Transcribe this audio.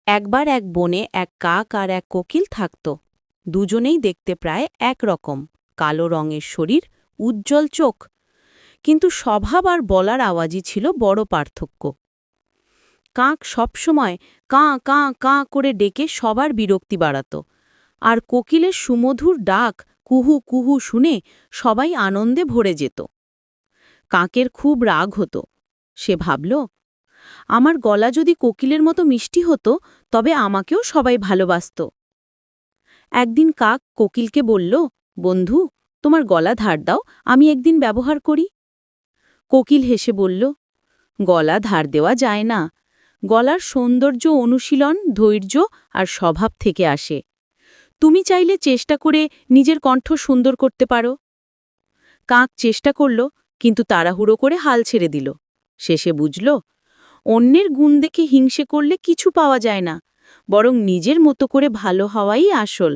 একবার এক বনে এক কাক আর এক কোকিল থাকত। দুজনেই দেখতে প্রায় একরকম, কালো রঙের শরীর, উজ্জ্বল চোখ, কিন্তু স্বভাব আর বলার আওয়াজই ছিল বড় পার্থক্য। কাক সবসময় কাঁ কাঁ কাঁ করে ডেকে সবার বিরক্তি বাড়াত, আর কোকিলের সুমধুর ডাক কুহু কুহু শুনে সবাই আনন্দে ভরে যেত। কাকের খুব রাগ হতো। সে ভাবল, আমার গলা যদি কোকিলের মতো মিষ্টি হতো তবে আমাকেও সবাই ভালোবাসত। একদিন কাক কোকিলকে বলল, বন্ধু, তোমার গলা ধার দাও, আমি একদিন ব্যবহার করি। কোকিল হেসে বলল, গলা ধার দেওয়া যায় না। গলার সৌন্দর্য অনুশীলন, ধৈর্য আর স্বভাব থেকে আসে। তুমি চাইলে চেষ্টা করে নিজের কণ্ঠ সুন্দর করতে পারো। কাক চেষ্টা করল, কিন্তু তাড়াহুড়ো করে হাল ছেড়ে দিল। শেষে বুঝল, অন্যের গুণ দেখে হিংসে করলে কিছু পাওয়া যায় না, বরং নিজের মতো করে ভালো হওয়াই আসল।